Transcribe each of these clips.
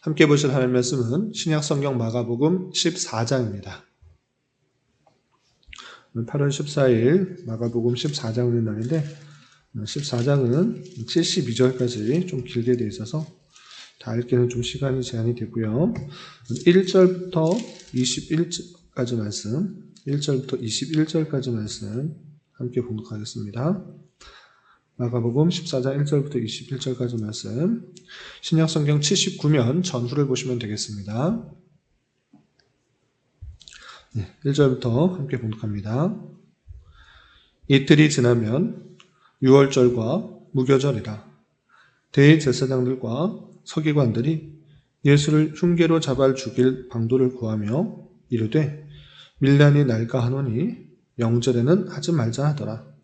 함께 보실 하나님의 말씀은 신약성경 마가복음 14장입니다. 8월 14일 마가복음 14장을 날인데 14장은 72절까지 좀 길게 되어 있어서 다 읽기는 좀 시간이 제한이 되고요. 1절부터 21절까지 말씀, 1절부터 21절까지 말씀 함께 봉독하겠습니다. 마가복음 14장 1절부터 21절까지 말씀, 신약성경 79면 전후를 보시면 되겠습니다. 1절부터 함께 봉독합니다. 이틀이 지나면 유월절과 무교절이라 대제사장들과 서기관들이 예수를 흉계로 잡아 죽일 방도를 구하며 이르되 밀란이 날까 하노니 명절에는 하지 말자 하더라.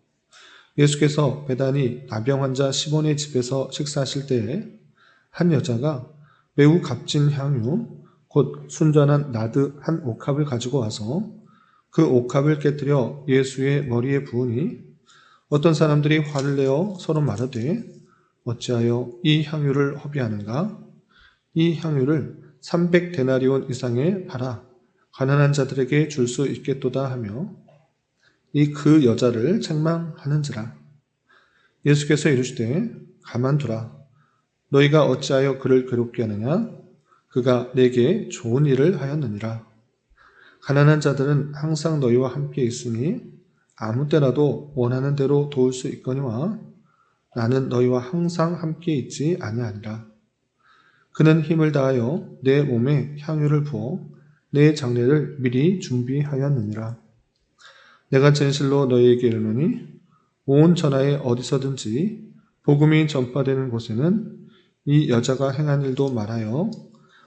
예수께서 베다니 나병 환자 시몬의 집에서 식사하실 때에 한 여자가 매우 값진 향유 곧 순전한 나드 한 옥합을 가지고 와서 그 옥합을 깨뜨려 예수의 머리에 부으니 어떤 사람들이 화를 내어 서로 말하되 어찌하여 이 향유를 허비하는가? 이 향유를 300데나리온 이상에 팔아 가난한 자들에게 줄 수 있겠도다 하며 이 그 여자를 책망하는지라. 예수께서 이르시되 가만두라. 너희가 어찌하여 그를 괴롭게 하느냐? 그가 내게 좋은 일을 하였느니라. 가난한 자들은 항상 너희와 함께 있으니 아무 때라도 원하는 대로 도울 수 있거니와 나는 너희와 항상 함께 있지 아니하리라. 그는 힘을 다하여 내 몸에 향유를 부어 내 장례를 미리 준비하였느니라. 내가 진실로 너희에게 이르노니 온 천하에 어디서든지 복음이 전파되는 곳에는 이 여자가 행한 일도 말하여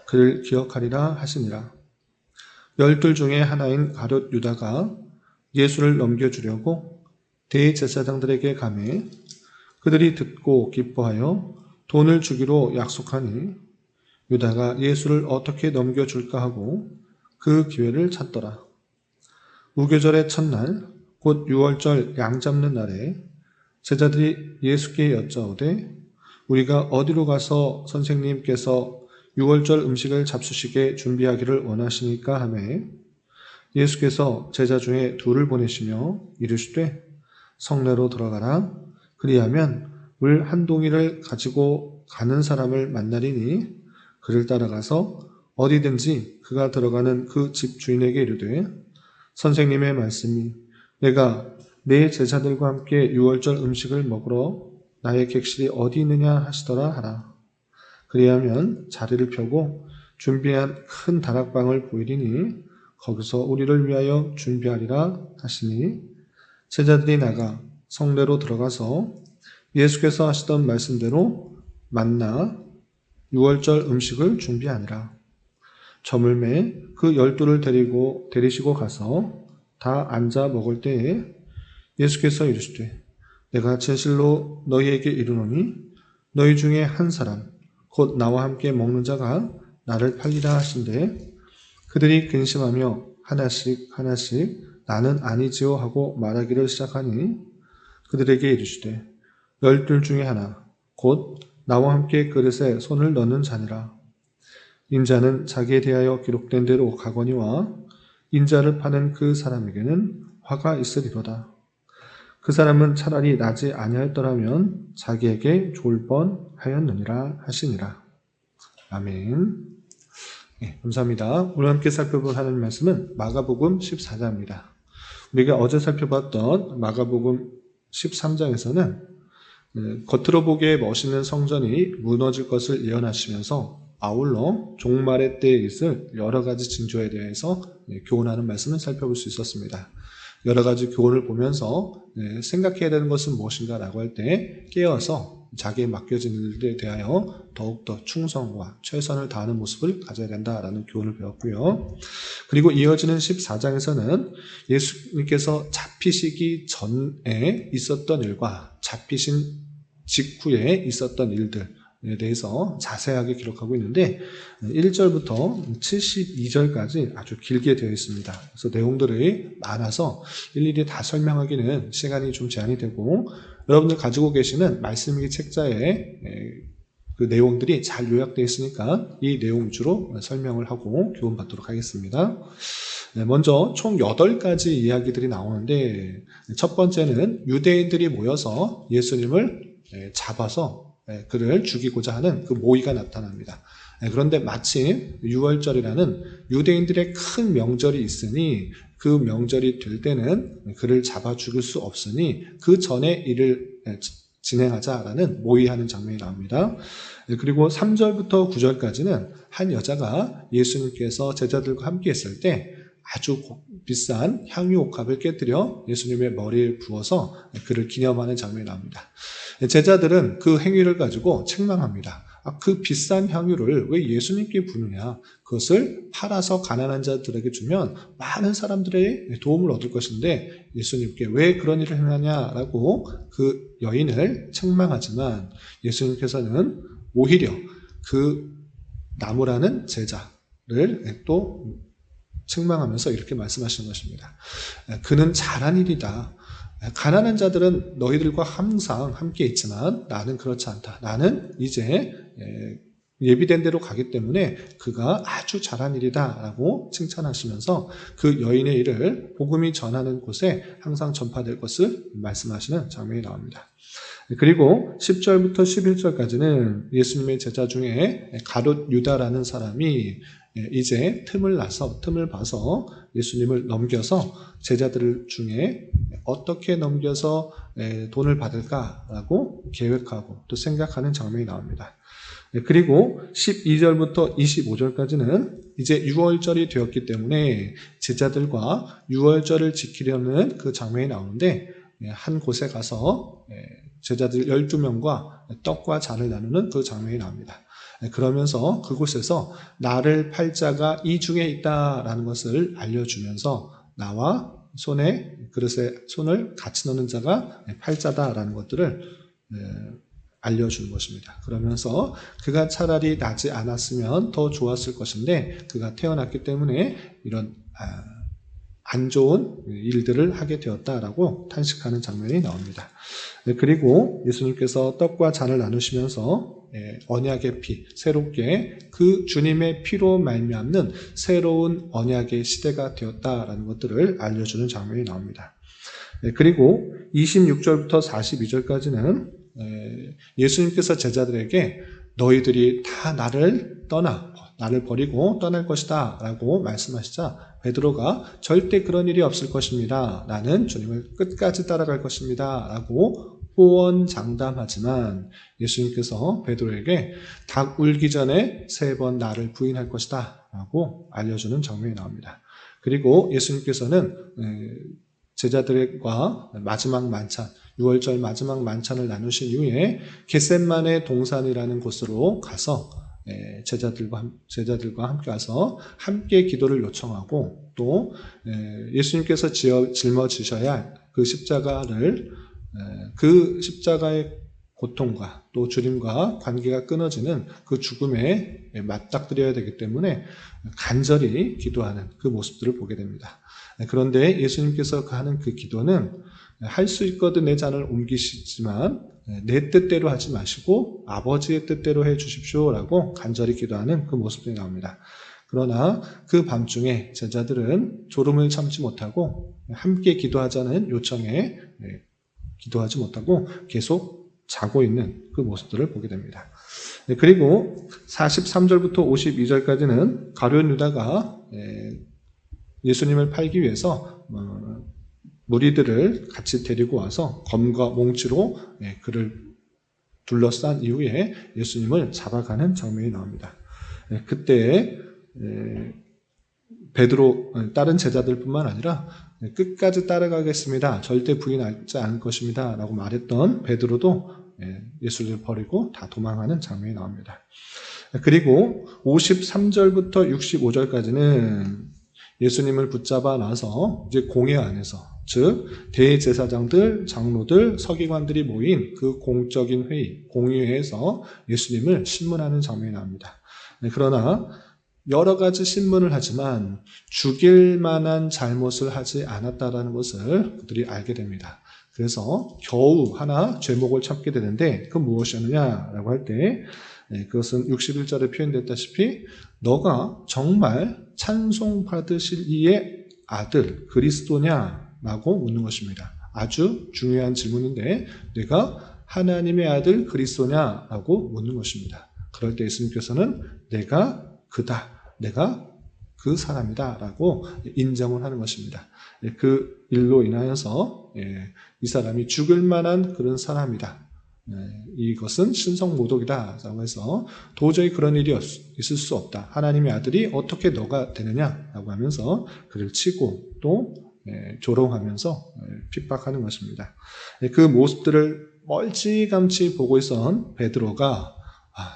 그를 기억하리라 하시니라. 12 중에 하나인 가룟 유다가 예수를 넘겨주려고 대제사장들에게 가매 그들이 듣고 기뻐하여 돈을 주기로 약속하니 유다가 예수를 어떻게 넘겨줄까 하고 그 기회를 찾더라. 무교절의 첫날 곧 유월절 양 잡는 날에 제자들이 예수께 여짜오되 우리가 어디로 가서 선생님께서 유월절 음식을 잡수시게 준비하기를 원하시니까 하매 예수께서 제자 중에 둘을 보내시며 이르시되 성내로 들어가라. 그리하면 물 한 동이를 가지고 가는 사람을 만나리니 그를 따라가서 어디든지 그가 들어가는 그 집 주인에게 이르되 선생님의 말씀이 내가 내 제자들과 함께 유월절 음식을 먹으러 나의 객실이 어디 있느냐 하시더라 하라. 그리하면 자리를 펴고 준비한 큰 다락방을 보이리니 거기서 우리를 위하여 준비하리라 하시니 제자들이 나가 성내로 들어가서 예수께서 하시던 말씀대로 만나 유월절 음식을 준비하니라. 저물매 그 12를 데리시고 가서 다 앉아 먹을 때에 예수께서 이르시되 내가 진실로 너희에게 이르노니 너희 중에 한 사람 곧 나와 함께 먹는 자가 나를 팔리라 하신대 그들이 근심하며 하나씩 나는 아니지요 하고 말하기를 시작하니 그들에게 이르시되 12 중에 하나 곧 나와 함께 그릇에 손을 넣는 자니라. 인자는 자기에 대하여 기록된 대로 가거니와 인자를 파는 그 사람에게는 화가 있으리로다. 그 사람은 차라리 나지 아니하였더라면 자기에게 좋을 뻔하였느니라 하시니라. 아멘. 네, 감사합니다. 오늘 함께 살펴볼 하나님 말씀은 마가복음 14장입니다. 우리가 어제 살펴봤던 마가복음 13장에서는 겉으로 보기에 멋있는 성전이 무너질 것을 예언하시면서 아울러 종말의 때에 있을 여러 가지 징조에 대해서 교훈하는 말씀을 살펴볼 수 있었습니다. 여러 가지 교훈을 보면서 생각해야 되는 것은 무엇인가 라고 할 때 깨어서 자기에 맡겨진 일에 대하여 더욱더 충성과 최선을 다하는 모습을 가져야 된다라는 교훈을 배웠고요. 그리고 이어지는 14장에서는 예수님께서 잡히시기 전에 있었던 일과 잡히신 직후에 있었던 일들에 대해서 자세하게 기록하고 있는데 1절부터 72절까지 아주 길게 되어 있습니다. 그래서 내용들이 많아서 일일이 다 설명하기는 시간이 좀 제한이 되고 여러분들 가지고 계시는 말씀일기 책자에 그 내용들이 잘 요약되어 있으니까 이 내용 위주로 설명을 하고 교훈 받도록 하겠습니다. 먼저 총 8가지 이야기들이 나오는데 첫 번째는 유대인들이 모여서 예수님을 잡아서 그를 죽이고자 하는 그 모의가 나타납니다. 그런데 마침 유월절이라는 유대인들의 큰 명절이 있으니 그 명절이 될 때는 그를 잡아 죽일 수 없으니 그 전에 이를 진행하자라는 모의하는 장면이 나옵니다. 그리고 3절부터 9절까지는 한 여자가 예수님께서 제자들과 함께 있을 때 아주 비싼 향유 옥합을 깨뜨려 예수님의 머리에 부어서 그를 기념하는 장면이 나옵니다. 제자들은 그 행위를 가지고 책망합니다. 그 비싼 향유를 왜 예수님께 부느냐? 그것을 팔아서 가난한 자들에게 주면 많은 사람들의 도움을 얻을 것인데 예수님께 왜 그런 일을 행하냐라고 그 여인을 책망하지만 예수님께서는 오히려 그 나무라는 제자를 또 책망하면서 이렇게 말씀하시는 것입니다. 그는 잘한 일이다. 가난한 자들은 너희들과 항상 함께 있지만 나는 그렇지 않다. 나는 이제 예비된 대로 가기 때문에 그가 아주 잘한 일이다 라고 칭찬하시면서 그 여인의 일을 복음이 전하는 곳에 항상 전파될 것을 말씀하시는 장면이 나옵니다. 그리고 10절부터 11절까지는 예수님의 제자 중에 가룟 유다라는 사람이 이제 틈을 봐서 예수님을 넘겨서 제자들 중에 어떻게 넘겨서 돈을 받을까라고 계획하고 또 생각하는 장면이 나옵니다. 그리고 12절부터 25절까지는 이제 유월절이 되었기 때문에 제자들과 유월절을 지키려는 그 장면이 나오는데 한 곳에 가서 제자들 12명과 떡과 잔을 나누는 그 장면이 나옵니다. 그러면서 그곳에서 나를 팔 자가 이 중에 있다라는 것을 알려주면서 나와 그릇에 손을 같이 넣는 자가 팔자다라는 것들을 알려주는 것입니다. 그러면서 그가 차라리 나지 않았으면 더 좋았을 것인데 그가 태어났기 때문에 이런 안 좋은 일들을 하게 되었다라고 탄식하는 장면이 나옵니다. 그리고 예수님께서 떡과 잔을 나누시면서 언약의 피, 새롭게 그 주님의 피로 말미암는 새로운 언약의 시대가 되었다라는 것들을 알려주는 장면이 나옵니다. 그리고 26절부터 42절까지는 예수님께서 제자들에게 너희들이 다 나를 버리고 떠날 것이다 라고 말씀하시자 베드로가 절대 그런 일이 없을 것입니다. 나는 주님을 끝까지 따라갈 것입니다. 라고 호언장담하지만 예수님께서 베드로에게 닭 울기 전에 3번 나를 부인할 것이다 라고 알려주는 장면이 나옵니다. 그리고 예수님께서는 제자들과 마지막 만찬, 6월절 마지막 만찬을 나누신 이후에 겟셋마네 동산이라는 곳으로 가서 제자들과 함께 가서 함께 기도를 요청하고 또 예수님께서 짊어지셔야 할 그 십자가를 그 십자가의 고통과 또 주님과 관계가 끊어지는 그 죽음에 맞닥뜨려야 되기 때문에 간절히 기도하는 그 모습들을 보게 됩니다. 그런데 예수님께서 하는 그 기도는 할 수 있거든 내 잔을 옮기시지만 내 뜻대로 하지 마시고 아버지의 뜻대로 해 주십시오라고 간절히 기도하는 그 모습들이 나옵니다. 그러나 그 밤중에 제자들은 졸음을 참지 못하고 함께 기도하자는 요청에 기도하지 못하고 계속 자고 있는 그 모습들을 보게 됩니다. 그리고 43절부터 52절까지는 가룟 유다가 예수님을 팔기 위해서 무리들을 같이 데리고 와서 검과 몽치로 그를 둘러싼 이후에 예수님을 잡아가는 장면이 나옵니다. 그때 베드로 다른 제자들뿐만 아니라 끝까지 따라가겠습니다. 절대 부인하지 않을 것입니다. 라고 말했던 베드로도 예수를 버리고 다 도망하는 장면이 나옵니다. 그리고 53절부터 65절까지는 예수님을 붙잡아 놔서 이제 공회 안에서 즉 대제사장들, 장로들, 서기관들이 모인 그 공적인 회의, 공의회에서 예수님을 신문하는 장면이 나옵니다. 그러나 여러 가지 신문을 하지만 죽일 만한 잘못을 하지 않았다라는 것을 그들이 알게 됩니다. 그래서 겨우 하나 죄목을 찾게 되는데 그 무엇이었느냐라고 할 때 그것은 61절에 표현됐다시피 너가 정말 찬송받으실 이의 아들 그리스도냐라고 묻는 것입니다. 아주 중요한 질문인데 내가 하나님의 아들 그리스도냐라고 묻는 것입니다. 그럴 때 예수님께서는 내가 그다, 내가 그 사람이다 라고 인정을 하는 것입니다. 그 일로 인하여서 이 사람이 죽을 만한 그런 사람이다. 이것은 신성모독이다 라고 해서 도저히 그런 일이 있을 수 없다. 하나님의 아들이 어떻게 너가 되느냐 라고 하면서 그를 치고 또 조롱하면서 핍박하는 것입니다. 그 모습들을 멀찌감치 보고 있던 베드로가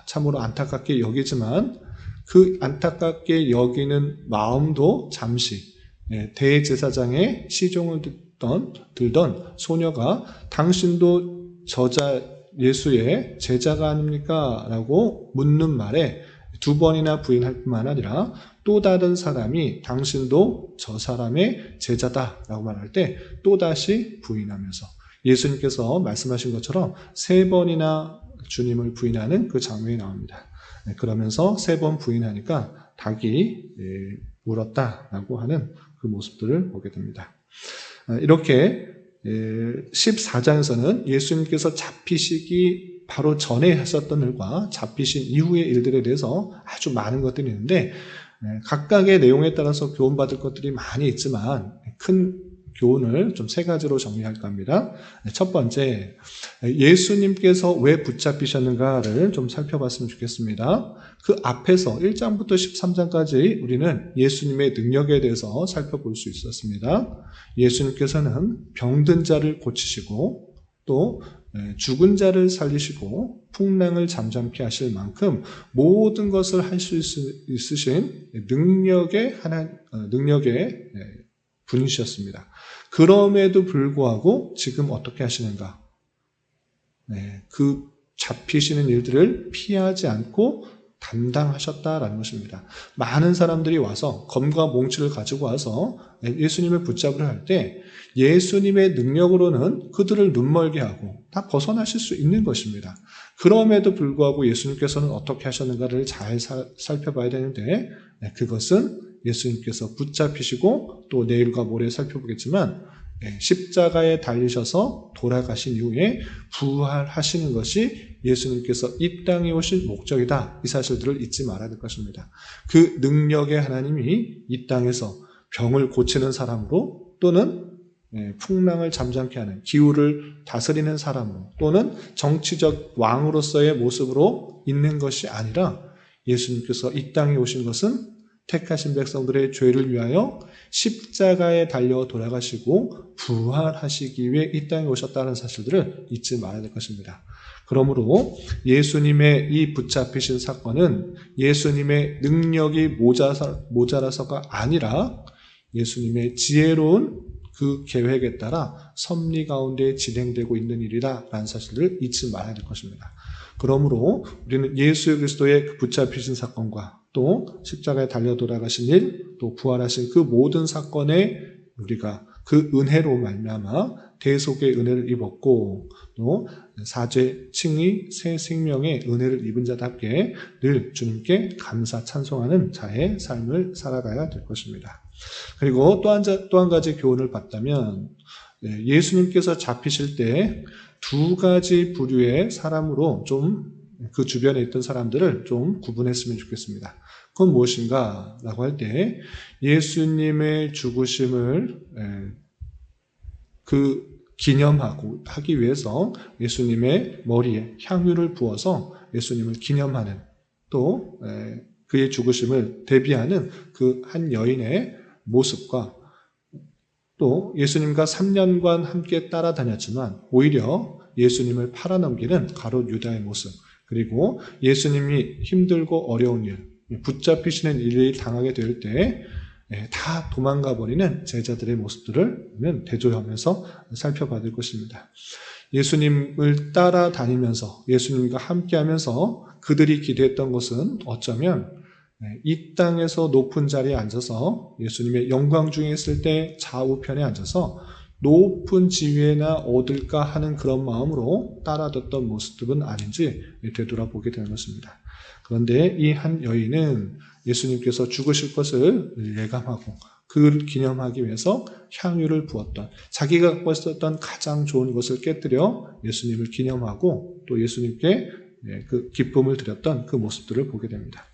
참으로 안타깝게 여기지만 그 안타깝게 여기는 마음도 잠시 대제사장의 시종을 들던 소녀가 당신도 저자 예수의 제자가 아닙니까? 라고 묻는 말에 2번이나 부인할 뿐만 아니라 또 다른 사람이 당신도 저 사람의 제자다 라고 말할 때 또다시 부인하면서 예수님께서 말씀하신 것처럼 3번이나 주님을 부인하는 그 장면이 나옵니다. 그러면서 3번 부인하니까 닭이 울었다라고 하는 그 모습들을 보게 됩니다. 이렇게 14장에서는 예수님께서 잡히시기 바로 전에 하셨던 일과 잡히신 이후의 일들에 대해서 아주 많은 것들이 있는데 각각의 내용에 따라서 교훈받을 것들이 많이 있지만 큰 교훈을 좀 3가지로 정리할까 합니다. 첫 번째, 예수님께서 왜 붙잡히셨는가를 좀 살펴봤으면 좋겠습니다. 그 앞에서 1장부터 13장까지 우리는 예수님의 능력에 대해서 살펴볼 수 있었습니다. 예수님께서는 병든 자를 고치시고 또 죽은 자를 살리시고 풍랑을 잠잠케 하실 만큼 모든 것을 할 수 있으신 능력의 분이셨습니다. 그럼에도 불구하고 지금 어떻게 하시는가? 그 잡히시는 일들을 피하지 않고 담당하셨다라는 것입니다. 많은 사람들이 와서 검과 몽치를 가지고 와서 예수님을 붙잡으려 할 때 예수님의 능력으로는 그들을 눈멀게 하고 다 벗어나실 수 있는 것입니다. 그럼에도 불구하고 예수님께서는 어떻게 하셨는가를 잘 살펴봐야 되는데 그것은 예수님께서 붙잡히시고 또 내일과 모레 살펴보겠지만 십자가에 달리셔서 돌아가신 이후에 부활하시는 것이 예수님께서 이 땅에 오신 목적이다. 이 사실들을 잊지 말아야 될 것입니다. 그 능력의 하나님이 이 땅에서 병을 고치는 사람으로 또는 풍랑을 잠잠케 하는 기후를 다스리는 사람으로 또는 정치적 왕으로서의 모습으로 있는 것이 아니라 예수님께서 이 땅에 오신 것은 택하신 백성들의 죄를 위하여 십자가에 달려 돌아가시고 부활하시기 위해 이 땅에 오셨다는 사실들을 잊지 말아야 될 것입니다. 그러므로 예수님의 이 붙잡히신 사건은 예수님의 능력이 모자라서가 아니라 예수님의 지혜로운 그 계획에 따라 섭리 가운데 진행되고 있는 일이다라는 사실을 잊지 말아야 될 것입니다. 그러므로 우리는 예수 그리스도의 그 붙잡히신 사건과 또 십자가에 달려 돌아가신 일, 또 부활하신 그 모든 사건에 우리가 그 은혜로 말미암아 대속의 은혜를 입었고 또 사죄, 칭의, 새 생명의 은혜를 입은 자답게 늘 주님께 감사 찬송하는 자의 삶을 살아가야 될 것입니다. 그리고 또 한 가지 교훈을 받다면 예수님께서 잡히실 때 2가지 부류의 사람으로 좀 그 주변에 있던 사람들을 좀 구분했으면 좋겠습니다. 그건 무엇인가? 라고 할 때 예수님의 죽으심을 기념하기 위해서 예수님의 머리에 향유를 부어서 예수님을 기념하는 또 그의 죽으심을 대비하는 그 한 여인의 모습과 또 예수님과 3년간 함께 따라다녔지만 오히려 예수님을 팔아넘기는 가룟 유다의 모습 그리고 예수님이 힘들고 어려운 일, 붙잡히시는 일을 당하게 될 때 다 도망가 버리는 제자들의 모습들을 대조하면서 살펴봐야 것입니다. 예수님을 따라다니면서 예수님과 함께하면서 그들이 기대했던 것은 어쩌면 이 땅에서 높은 자리에 앉아서 예수님의 영광 중에 있을 때 좌우편에 앉아서 높은 지위나 얻을까 하는 그런 마음으로 따라뒀던 모습들은 아닌지 되돌아보게 되는 것입니다. 그런데 이 한 여인은 예수님께서 죽으실 것을 예감하고 그를 기념하기 위해서 향유를 부었던, 자기가 갖고 있었던 가장 좋은 것을 깨뜨려 예수님을 기념하고 또 예수님께 그 기쁨을 드렸던 그 모습들을 보게 됩니다.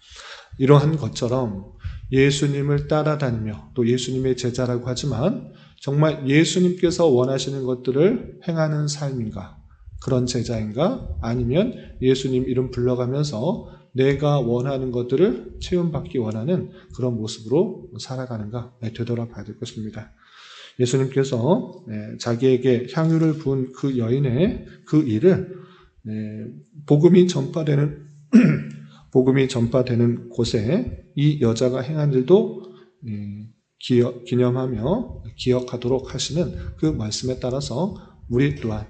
이러한 것처럼 예수님을 따라다니며 또 예수님의 제자라고 하지만 정말 예수님께서 원하시는 것들을 행하는 삶인가, 그런 제자인가, 아니면 예수님 이름 불러가면서 내가 원하는 것들을 체험받기 원하는 그런 모습으로 살아가는가 되돌아봐야 될 것입니다. 예수님께서 자기에게 향유를 부은 그 여인의 그 일을 복음이 전파되는 복음이 전파되는 곳에 이 여자가 행한 일도 기념하며 기억하도록 하시는 그 말씀에 따라서 우리 또한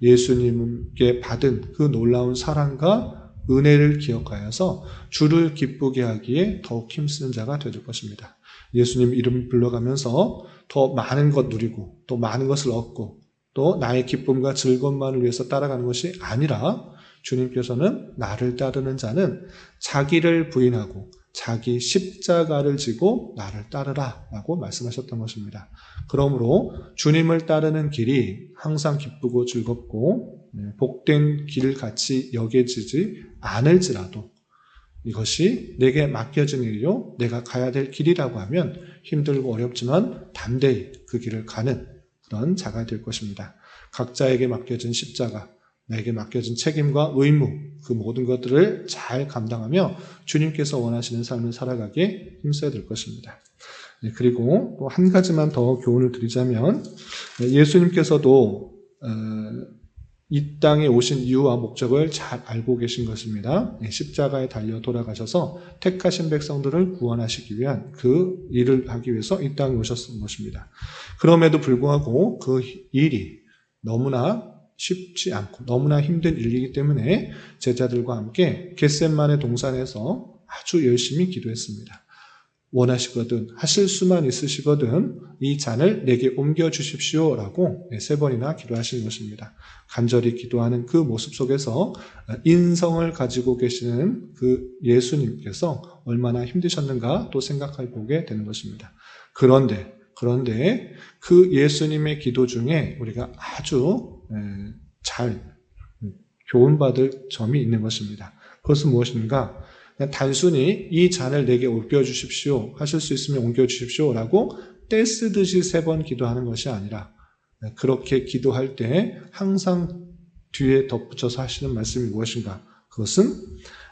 예수님께 받은 그 놀라운 사랑과 은혜를 기억하여서 주를 기쁘게 하기에 더욱 힘쓰는 자가 되줄 것입니다. 예수님 이름 불러가면서 더 많은 것 누리고 또 많은 것을 얻고 또 나의 기쁨과 즐거움만을 위해서 따라가는 것이 아니라 주님께서는 나를 따르는 자는 자기를 부인하고 자기 십자가를 지고 나를 따르라 라고 말씀하셨던 것입니다. 그러므로 주님을 따르는 길이 항상 기쁘고 즐겁고 복된 길같이 여겨지지 않을지라도 이것이 내게 맡겨진 일이요 내가 가야 될 길이라고 하면 힘들고 어렵지만 담대히 그 길을 가는 그런 자가 될 것입니다. 각자에게 맡겨진 십자가, 내게 맡겨진 책임과 의무, 그 모든 것들을 잘 감당하며 주님께서 원하시는 삶을 살아가기에 힘써야 될 것입니다. 그리고 또 한 가지만 더 교훈을 드리자면 예수님께서도 이 땅에 오신 이유와 목적을 잘 알고 계신 것입니다. 십자가에 달려 돌아가셔서 택하신 백성들을 구원하시기 위한 그 일을 하기 위해서 이 땅에 오셨던 것입니다. 그럼에도 불구하고 그 일이 너무나 쉽지 않고 너무나 힘든 일이기 때문에 제자들과 함께 겟셋마네 동산에서 아주 열심히 기도했습니다. 원하시거든 하실 수만 있으시거든 이 잔을 내게 옮겨주십시오 라고 3번이나 기도하시는 것입니다. 간절히 기도하는 그 모습 속에서 인성을 가지고 계시는 그 예수님께서 얼마나 힘드셨는가 또 생각해 보게 되는 것입니다. 그런데 그 예수님의 기도 중에 우리가 아주 잘 교훈받을 점이 있는 것입니다. 그것은 무엇인가? 그냥 단순히 이 잔을 내게 옮겨주십시오. 하실 수 있으면 옮겨주십시오. 라고 떼쓰듯이 3번 기도하는 것이 아니라 그렇게 기도할 때 항상 뒤에 덧붙여서 하시는 말씀이 무엇인가? 그것은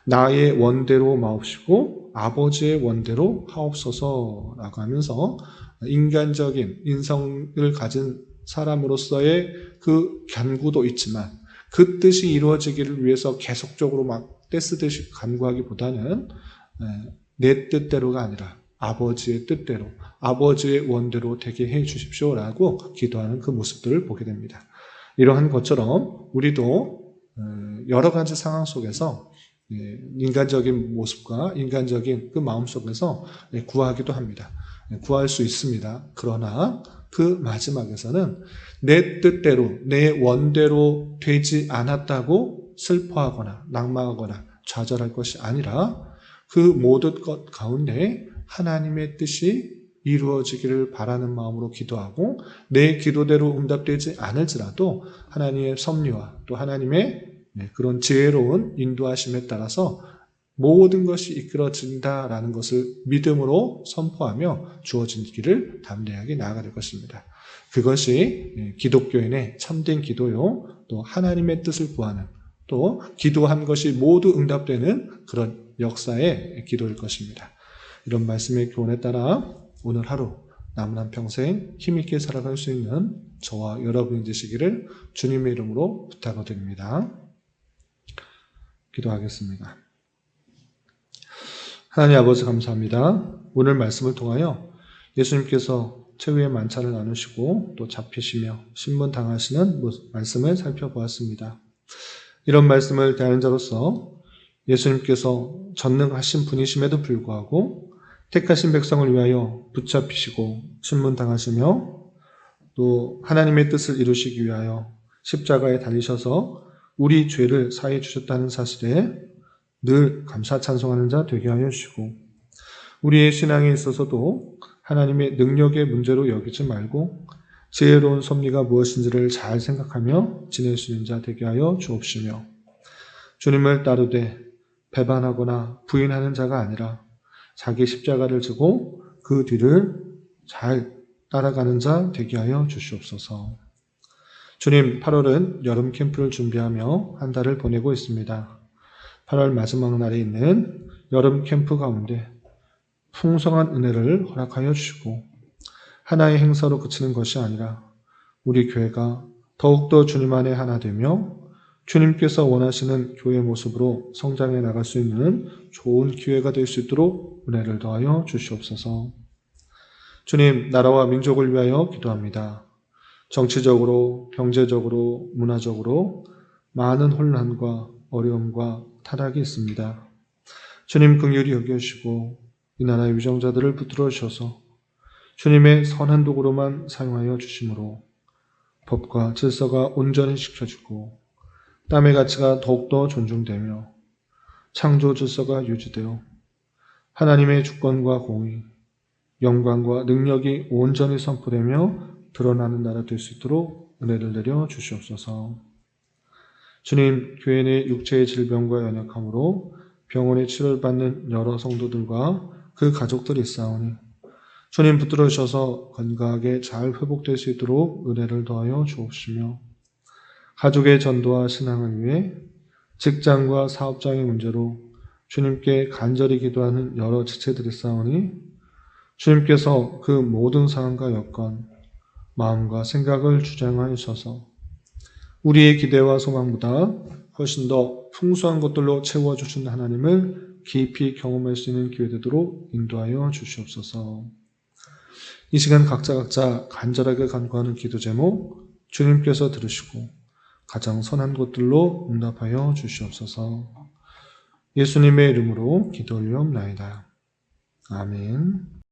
나의 원대로 마옵시고 아버지의 원대로 하옵소서라고 하면서 인간적인 인성을 가진 사람으로서의 그 간구도 있지만 그 뜻이 이루어지기를 위해서 계속적으로 막 떼쓰듯이 간구하기보다는 내 뜻대로가 아니라 아버지의 뜻대로 아버지의 원대로 되게 해 주십시오라고 기도하는 그 모습들을 보게 됩니다. 이러한 것처럼 우리도 여러 가지 상황 속에서 인간적인 모습과 인간적인 그 마음 속에서 구하기도 합니다. 구할 수 있습니다. 그러나 그 마지막에서는 내 뜻대로 내 원대로 되지 않았다고 슬퍼하거나 낙망하거나 좌절할 것이 아니라 그 모든 것 가운데 하나님의 뜻이 이루어지기를 바라는 마음으로 기도하고 내 기도대로 응답되지 않을지라도 하나님의 섭리와 또 하나님의 그런 지혜로운 인도하심에 따라서 모든 것이 이끌어진다라는 것을 믿음으로 선포하며 주어진 길을 담대하게 나아가야 될 것입니다. 그것이 기독교인의 참된 기도요, 또 하나님의 뜻을 구하는, 또 기도한 것이 모두 응답되는 그런 역사의 기도일 것입니다. 이런 말씀의 교훈에 따라 오늘 하루 남은 한평생 힘있게 살아갈 수 있는 저와 여러분이 되시기를 주님의 이름으로 부탁을 드립니다. 기도하겠습니다. 하나님 아버지 감사합니다. 오늘 말씀을 통하여 예수님께서 최후의 만찬을 나누시고 또 잡히시며 신문당하시는 말씀을 살펴보았습니다. 이런 말씀을 대하는 자로서 예수님께서 전능하신 분이심에도 불구하고 택하신 백성을 위하여 붙잡히시고 신문당하시며 또 하나님의 뜻을 이루시기 위하여 십자가에 달리셔서 우리 죄를 사해 주셨다는 사실에 늘 감사 찬송하는 자 되게 하여 주시고, 우리의 신앙에 있어서도 하나님의 능력의 문제로 여기지 말고 지혜로운 섭리가 무엇인지를 잘 생각하며 지낼 수 있는 자 되게 하여 주옵시며, 주님을 따르되 배반하거나 부인하는 자가 아니라 자기 십자가를 지고 그 뒤를 잘 따라가는 자 되게 하여 주시옵소서. 주님, 8월은 여름 캠프를 준비하며 한 달을 보내고 있습니다. 8월 마지막 날에 있는 여름 캠프 가운데 풍성한 은혜를 허락하여 주시고, 하나의 행사로 그치는 것이 아니라 우리 교회가 더욱더 주님 안에 하나 되며 주님께서 원하시는 교회 모습으로 성장해 나갈 수 있는 좋은 기회가 될 수 있도록 은혜를 더하여 주시옵소서. 주님, 나라와 민족을 위하여 기도합니다. 정치적으로, 경제적으로, 문화적으로 많은 혼란과 어려움과 타락이 있습니다. 주님, 긍휼히 여겨주시고 이 나라의 위정자들을 붙들어 주셔서 주님의 선한 도구로만 사용하여 주심으로 법과 질서가 온전히 지켜지고 땀의 가치가 더욱더 존중되며 창조 질서가 유지되어 하나님의 주권과 공의, 영광과 능력이 온전히 선포되며 드러나는 나라 될 수 있도록 은혜를 내려 주시옵소서. 주님, 교회 내 육체의 질병과 연약함으로 병원에 치료를 받는 여러 성도들과 그 가족들이 있사오니 주님 붙들어 주셔서 건강하게 잘 회복될 수 있도록 은혜를 더하여 주옵시며, 가족의 전도와 신앙을 위해 직장과 사업장의 문제로 주님께 간절히 기도하는 여러 지체들이 있사오니 주님께서 그 모든 상황과 여건, 마음과 생각을 주장하여 주셔서 우리의 기대와 소망보다 훨씬 더 풍성한 것들로 채워주신 하나님을 깊이 경험할 수 있는 기회 되도록 인도하여 주시옵소서. 이 시간 각자 간절하게 간구하는 기도 제목 주님께서 들으시고 가장 선한 것들로 응답하여 주시옵소서. 예수님의 이름으로 기도 올리옵나이다. 아멘.